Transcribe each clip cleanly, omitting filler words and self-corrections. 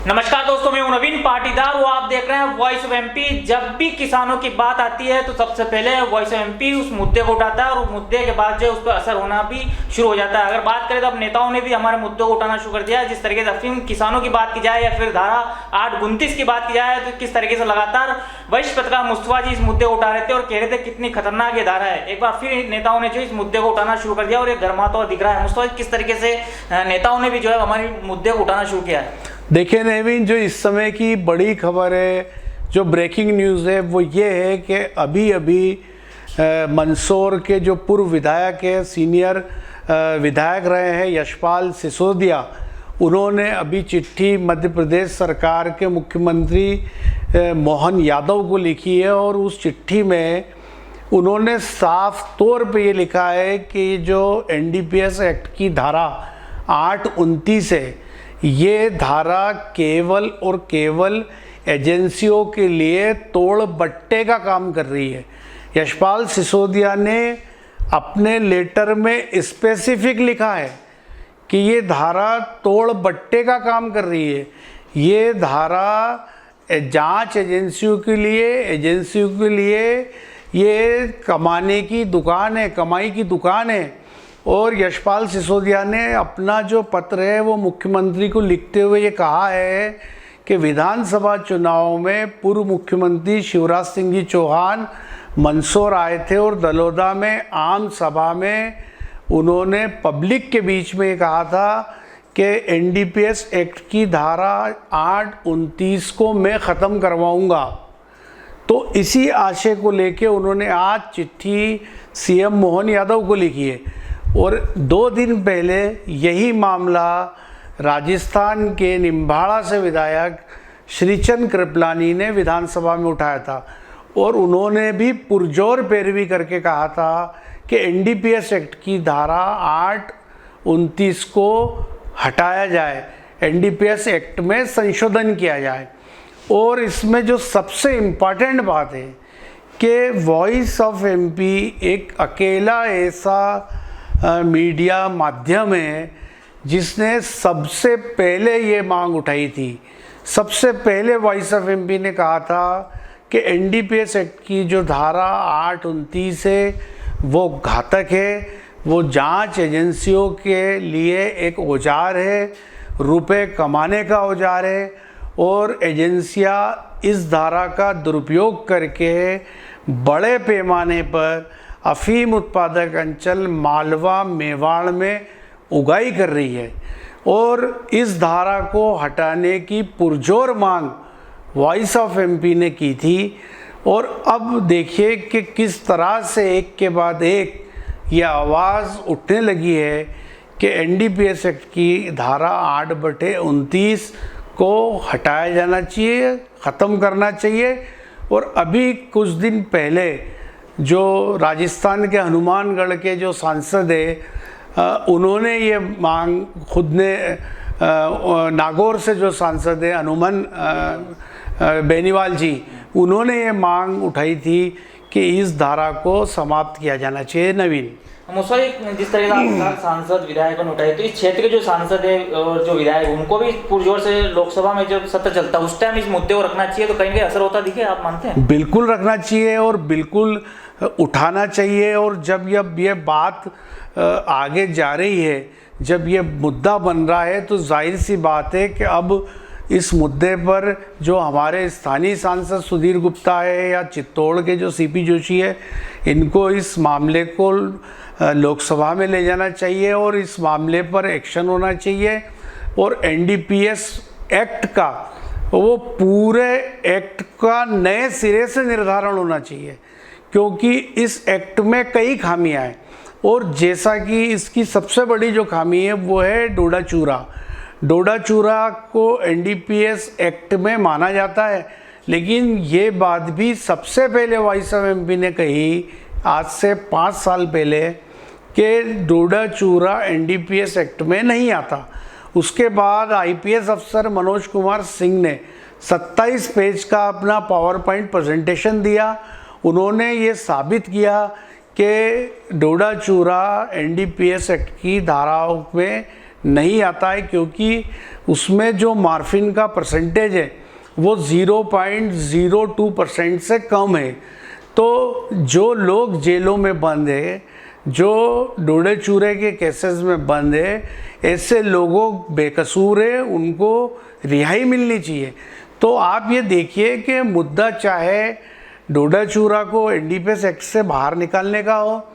नमस्कार दोस्तों, मैं हूं नवीन पाटीदार। वो आप देख रहे हैं वॉइस ऑफ एमपी। जब भी किसानों की बात आती है तो सबसे पहले वॉइस ऑफ एमपी उस मुद्दे को उठाता है और उस मुद्दे के बाद जो उस पर असर होना भी शुरू हो जाता है। अगर बात करें तो अब नेताओं ने भी हमारे मुद्दों को उठाना शुरू कर दिया है। जिस तरीके से अफीम किसानों की बात की जाए या फिर धारा 829 की बात की जाए तो किस तरीके से लगातार वरिष्ठ पत्रकार मुस्तफा जी इस मुद्दे को उठा रहे थे और कह रहे थे कितनी खतरनाक ये धारा है। एक बार फिर नेताओं ने जो इस मुद्दे को उठाना शुरू कर दिया और ये गर्माता हुआ दिख रहा है। मुस्तफा जी, किस तरीके से नेताओं ने भी जो है हमारे मुद्दे को उठाना शुरू किया है? देखिए नवीन, जो इस समय की बड़ी खबर है, जो ब्रेकिंग न्यूज़ है, वो ये है कि अभी मंदसौर के जो पूर्व विधायक है, सीनियर विधायक रहे हैं यशपाल सिसोदिया, उन्होंने अभी चिट्ठी मध्य प्रदेश सरकार के मुख्यमंत्री मोहन यादव को लिखी है और उस चिट्ठी में उन्होंने साफ तौर पे ये लिखा है कि जो एनडीपीएस एक्ट की धारा 829 है, ये धारा केवल और केवल एजेंसियों के लिए तोड़ बट्टे का काम कर रही है। यशपाल सिसोदिया ने अपने लेटर में स्पेसिफिक लिखा है कि ये धारा तोड़ बट्टे का काम कर रही है। ये धारा जांच एजेंसियों के लिए ये कमाने की दुकान है, कमाई की दुकान है। और यशपाल सिसोदिया ने अपना जो पत्र है वो मुख्यमंत्री को लिखते हुए ये कहा है कि विधानसभा चुनाव में पूर्व मुख्यमंत्री शिवराज सिंह जी चौहान मंदसौर आए थे और दलोदा में आम सभा में उन्होंने पब्लिक के बीच में कहा था कि एनडीपीएस एक्ट की धारा 829 को मैं ख़त्म करवाऊंगा। तो इसी आशय को लेके उन्होंने आज चिट्ठी सीएम मोहन यादव को लिखी है। और 2 दिन पहले यही मामला राजस्थान के निम्बाड़ा से विधायक श्रीचंद कृपलानी ने विधानसभा में उठाया था और उन्होंने भी पुरजोर पैरवी करके कहा था कि एनडीपीएस एक्ट की धारा 829 को हटाया जाए, एनडीपीएस एक्ट में संशोधन किया जाए। और इसमें जो सबसे इम्पॉर्टेंट बात है कि वॉइस ऑफ एमपी एक अकेला ऐसा मीडिया माध्यम है जिसने सबसे पहले ये मांग उठाई थी। सबसे पहले वॉइस ऑफ एमपी ने कहा था कि एनडीपीएस एक्ट की जो धारा 829 है वो घातक है, वो जांच एजेंसियों के लिए एक औजार है, रुपए कमाने का औजार है और एजेंसियां इस धारा का दुरुपयोग करके बड़े पैमाने पर अफीम उत्पादक अंचल मालवा मेवाड़ में उगाई कर रही है। और इस धारा को हटाने की पुरजोर मांग वॉइस ऑफ एमपी ने की थी। और अब देखिए कि किस तरह से एक के बाद एक ये आवाज़ उठने लगी है कि एनडीपीएस एक्ट की धारा 8/29 को हटाया जाना चाहिए, ख़त्म करना चाहिए। और अभी कुछ दिन पहले जो राजस्थान के हनुमानगढ़ के जो सांसद है उन्होंने ये मांग खुद ने नागौर से जो सांसद है हनुमान बेनीवाल जी, उन्होंने ये मांग उठाई थी कि इस धारा को समाप्त किया जाना चाहिए। नवीन, जिस तरह का सांसद विधायकों ने उठाई, तो इस क्षेत्र के जो सांसद है और जो विधायक उनको भी पुरजोर से लोकसभा में जब सत्र चलता है उस टाइम इस मुद्दे को रखना चाहिए, तो कहीं ना कहीं असर होता दिखे, आप मानते हैं? बिल्कुल रखना चाहिए और बिल्कुल उठाना चाहिए। और जब ये बात आगे जा रही है, जब ये मुद्दा बन रहा है, तो जाहिर सी बात है कि अब इस मुद्दे पर जो हमारे स्थानीय सांसद सुधीर गुप्ता है या चित्तौड़ के जो सीपी जोशी है, इनको इस मामले को लोकसभा में ले जाना चाहिए और इस मामले पर एक्शन होना चाहिए। और एनडीपीएस एक्ट का, वो पूरे एक्ट का नए सिरे से निर्धारण होना चाहिए, क्योंकि इस एक्ट में कई खामियां हैं। और जैसा कि इसकी सबसे बड़ी जो खामी है वो है डोडा चूरा को एनडीपीएस एक्ट में माना जाता है, लेकिन ये बात भी सबसे पहले वॉइस ऑफ एमपी ने कही आज से 5 साल पहले कि डोडा चूरा एनडीपीएस एक्ट में नहीं आता। उसके बाद आईपीएस अफसर मनोज कुमार सिंह ने 27 पेज का अपना पावर पॉइंट प्रेजेंटेशन दिया। उन्होंने ये साबित किया कि डोडा चूरा एनडीपीएस एक्ट की धाराओं में नहीं आता है, क्योंकि उसमें जो मॉर्फिन का परसेंटेज है वो 0.02% से कम है। तो जो लोग जेलों में बंद है, जो डोडे चूरे के केसेस में बंद है, ऐसे लोगों बेकसूर है, उनको रिहाई मिलनी चाहिए। तो आप ये देखिए कि मुद्दा चाहे डोडा चूरा को एनडीपीएस एक्ट से बाहर निकालने का हो,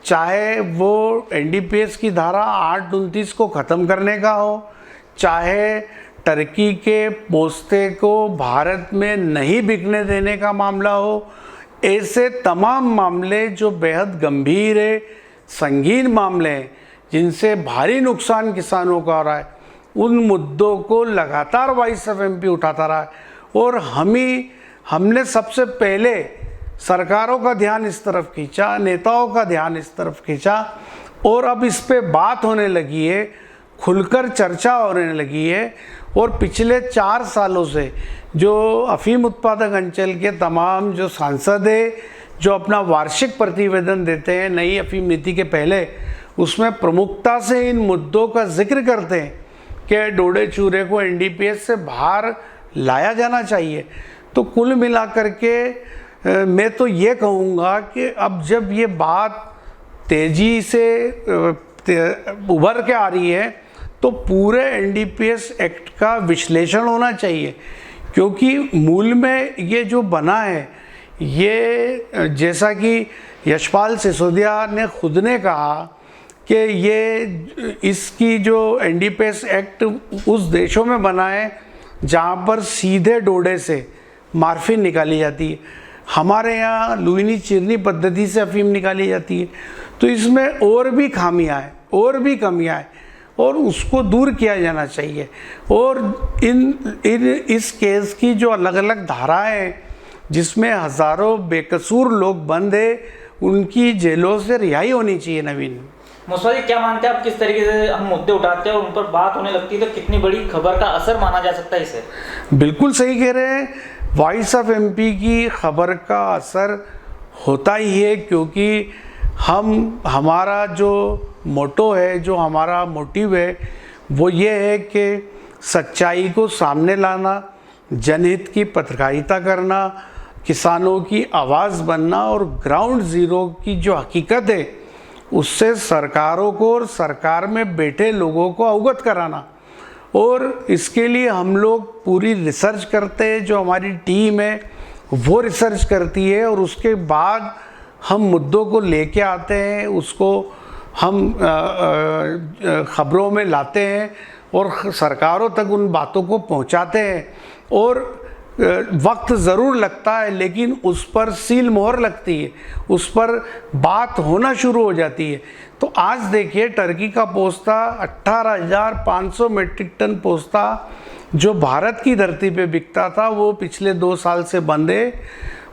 चाहे वो एनडीपीएस की धारा 829 को ख़त्म करने का हो, चाहे टर्की के पोस्ते को भारत में नहीं बिकने देने का मामला हो, ऐसे तमाम मामले जो बेहद गंभीर है, संगीन मामले हैं, जिनसे भारी नुकसान किसानों का हो रहा है, उन मुद्दों को लगातार वॉइस ऑफ एमपी उठाता रहा है। और हमने सबसे पहले सरकारों का ध्यान इस तरफ खींचा, नेताओं का ध्यान इस तरफ खींचा, और अब इस पे बात होने लगी है, खुलकर चर्चा होने लगी है। और पिछले 4 सालों से जो अफीम उत्पादक अंचल के तमाम जो सांसद है, जो अपना वार्षिक प्रतिवेदन देते हैं नई अफीम नीति के पहले, उसमें प्रमुखता से इन मुद्दों का जिक्र करते हैं कि डोडे चूरे को एनडीपीएस से बाहर लाया जाना चाहिए। तो कुल मिलाकर के मैं तो ये कहूँगा कि अब जब ये बात तेज़ी से उभर के आ रही है, तो पूरे एनडीपीएस एक्ट का विश्लेषण होना चाहिए, क्योंकि मूल में ये जो बना है, ये जैसा कि यशपाल सिसोदिया ने खुद ने कहा कि ये इसकी जो एनडीपीएस एक्ट उस देशों में बना है जहाँ पर सीधे डोडे से मॉर्फिन निकाली जाती है। हमारे यहाँ लुइनी चिरनी पद्धति से अफीम निकाली जाती है। तो इसमें और भी खामियाँ हैं, और भी कमियाँ हैं, और उसको दूर किया जाना चाहिए। और इस केस की जो अलग अलग धाराएं हैं, जिसमें हज़ारों बेकसूर लोग बंद हैं, उनकी जेलों से रिहाई होनी चाहिए। नवीन मुस्तफा जी, क्या मानते हैं आप, किस तरीके से हम मुद्दे उठाते हैं और उन पर बात होने लगती है तो कितनी बड़ी खबर का असर माना जा सकता है इसे? बिल्कुल सही कह रहे हैं। वॉइस ऑफ एमपी की खबर का असर होता ही है, क्योंकि हमारा जो मोटो है, जो हमारा मोटिव है, वो ये है कि सच्चाई को सामने लाना, जनहित की पत्रकारिता करना, किसानों की आवाज़ बनना, और ग्राउंड ज़ीरो की जो हकीकत है उससे सरकारों को और सरकार में बैठे लोगों को अवगत कराना। और इसके लिए हम लोग पूरी रिसर्च करते हैं, जो हमारी टीम है वो रिसर्च करती है, और उसके बाद हम मुद्दों को लेके आते हैं, उसको हम खबरों में लाते हैं और सरकारों तक उन बातों को पहुंचाते हैं। और वक्त ज़रूर लगता है, लेकिन उस पर सील मोहर लगती है, उस पर बात होना शुरू हो जाती है। तो आज देखिए, टर्की का पोस्ता 18,500 मेट्रिक टन पोस्ता जो भारत की धरती पे बिकता था, वो पिछले 2 साल से बंद है।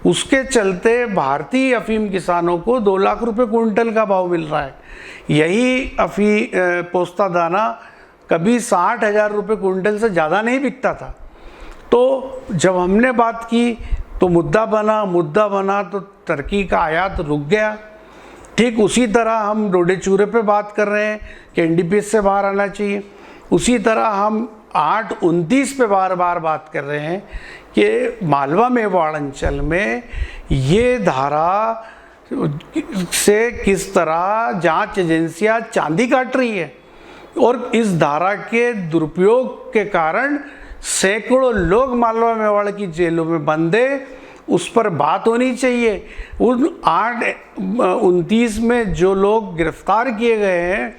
उसके चलते भारतीय अफीम किसानों को 2 लाख रुपए क्विंटल का भाव मिल रहा है। यही पोस्ता दाना कभी 60,000 रुपये क्विंटल से ज़्यादा नहीं बिकता था। तो जब हमने बात की तो मुद्दा बना तो टर्की का आयात रुक गया। ठीक उसी तरह हम डोडे चूरे पे बात कर रहे हैं कि एनडीपीएस से बाहर आना चाहिए। उसी तरह हम 829 पे बार बार बात कर रहे हैं कि मालवा मेवाड़ अंचल में ये धारा से किस तरह जांच एजेंसियां चांदी काट रही है, और इस धारा के दुरुपयोग के कारण सैकड़ों लोग मालवा मेवाड़ की जेलों में बंद है। उस पर बात होनी चाहिए। उन 829 में जो लोग गिरफ्तार किए गए हैं,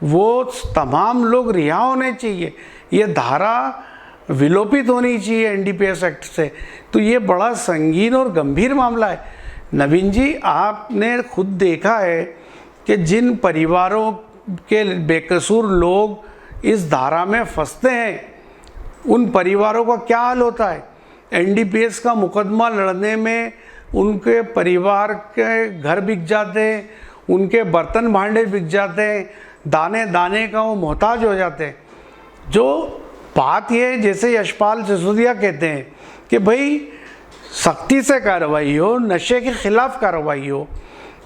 वो तमाम लोग रिहा होने चाहिए। ये धारा विलोपित होनी चाहिए एनडीपीएस एक्ट से। तो ये बड़ा संगीन और गंभीर मामला है। नवीन जी, आपने खुद देखा है कि जिन परिवारों के बेकसूर लोग इस धारा में फंसते हैं, उन परिवारों का क्या हाल होता है। एनडीपीएस का मुकदमा लड़ने में उनके परिवार के घर बिक जाते हैं, उनके बर्तन भांडे बिक जाते हैं, दाने दाने का वो मोहताज हो जाते हैं। जो बात ये, जैसे यशपाल सिसोदिया कहते हैं कि भाई सख्ती से कार्रवाई हो, नशे के खिलाफ कार्रवाई हो,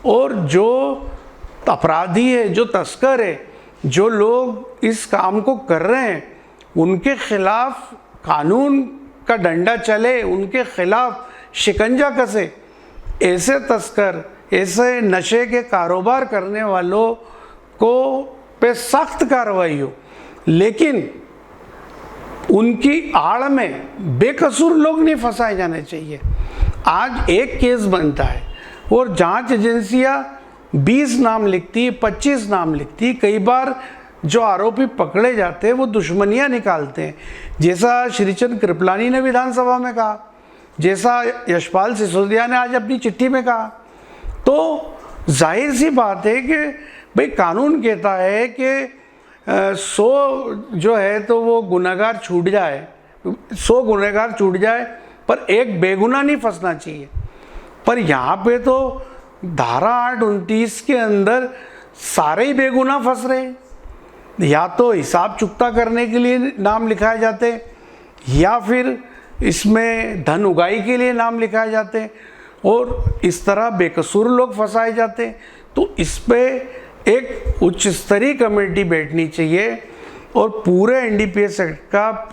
और जो अपराधी है, जो तस्कर है, जो लोग इस काम को कर रहे हैं उनके खिलाफ कानून का डंडा चले, उनके खिलाफ शिकंजा कसे। ऐसे तस्कर, ऐसे नशे के कारोबार करने वालों को पे सख्त कार्रवाई हो, लेकिन उनकी आड़ में बेकसूर लोग नहीं फंसाए जाने चाहिए। आज एक केस बनता है और जांच एजेंसियां 20 नाम लिखती, 25 नाम लिखती। कई बार जो आरोपी पकड़े जाते हैं वो दुश्मनियां निकालते हैं, जैसा श्रीचंद कृपलानी ने विधानसभा में कहा, जैसा यशपाल सिसोदिया ने आज अपनी चिट्ठी में कहा। तो जाहिर सी बात है कि भाई कानून कहता है कि 100 जो है तो वो गुनहगार छूट जाए, 100 गुनहगार छूट जाए पर एक बेगुनाह नहीं फंसना चाहिए। पर यहाँ पे तो धारा 829 के अंदर सारे ही बेगुनाह फंस रहे हैं। या तो हिसाब चुकता करने के लिए नाम लिखाए जाते हैं, या फिर इसमें धन उगाही के लिए नाम लिखाए जाते हैं, और इस तरह बेकसूर लोग फंसाए जाते हैं। तो इस पे एक उच्च स्तरीय कमेटी बैठनी चाहिए और पूरे एनडीपीएस एक्ट का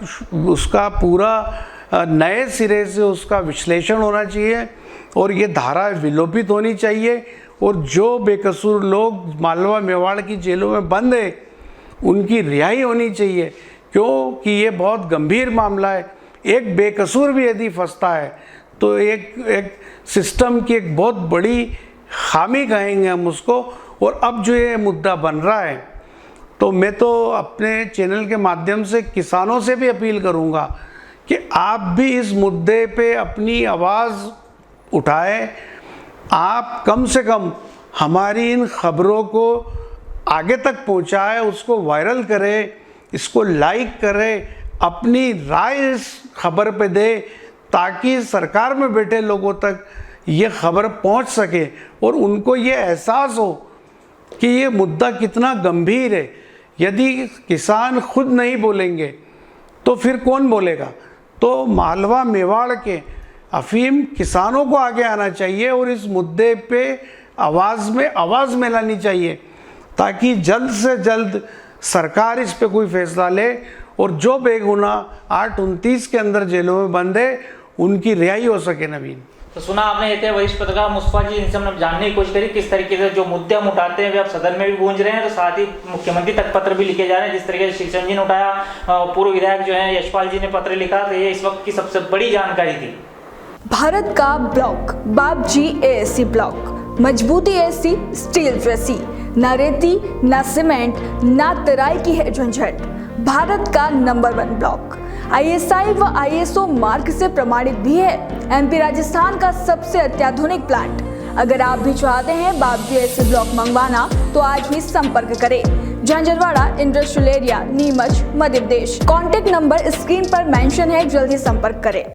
उसका पूरा नए सिरे से उसका विश्लेषण होना चाहिए और ये धारा विलोपित होनी चाहिए। और जो बेकसूर लोग मालवा मेवाड़ की जेलों में बंद है उनकी रिहाई होनी चाहिए, क्योंकि ये बहुत गंभीर मामला है। एक बेकसूर भी यदि फंसता है तो एक सिस्टम की एक बहुत बड़ी खामी कहेंगे हम उसको। और अब जो ये मुद्दा बन रहा है, तो मैं तो अपने चैनल के माध्यम से किसानों से भी अपील करूंगा कि आप भी इस मुद्दे पे अपनी आवाज़ उठाएं। आप कम से कम हमारी इन खबरों को आगे तक पहुंचाएं, उसको वायरल करें, इसको लाइक करें, अपनी राय इस खबर पे दें, ताकि सरकार में बैठे लोगों तक ये खबर पहुंच सके और उनको ये एहसास हो कि ये मुद्दा कितना गंभीर है। यदि किसान खुद नहीं बोलेंगे तो फिर कौन बोलेगा? तो मालवा मेवाड़ के अफीम किसानों को आगे आना चाहिए और इस मुद्दे पे आवाज़ में आवाज़ मिलानी चाहिए, ताकि जल्द से जल्द सरकार इस पे कोई फैसला ले और जो बेगुनाह 829 के अंदर जेलों में बंद है उनकी रिहाई हो सके। नवीन, तो सुना आपने, ये थे वरिष्ठ पत्रकार मुस्तफा जी, इनसे हमने जानने की कोशिश करी किस तरीके से जो मुद्दे हम उठाते हैं वे अब सदन में भी गूंज रहे हैं, तो साथ ही मुख्यमंत्री तक पत्र भी लिखे जा रहे हैं। जिस तरीके से श्रीचंद जी ने उठाया, पूर्व विधायक जो है यशपाल जी ने पत्र लिखा, तो ये इस वक्त की सबसे बड़ी जानकारी थी। भारत का ब्लॉक बापजी एएससी ब्लॉक, मजबूती ऐसी स्टील जैसी, ना रेती ना सीमेंट ना तराई की है झंझट। भारत का नंबर 1 ब्लॉक ISI व ISO मार्क से प्रमाणित भी है। MP राजस्थान का सबसे अत्याधुनिक प्लांट। अगर आप भी चाहते हैं बापजी एएससी ब्लॉक मंगवाना तो आज ही संपर्क करें। Jhanjharwada industrial area, Neemuch, Madhya Pradesh. Contact number screen पर मेंशन है, जल्दी संपर्क करें।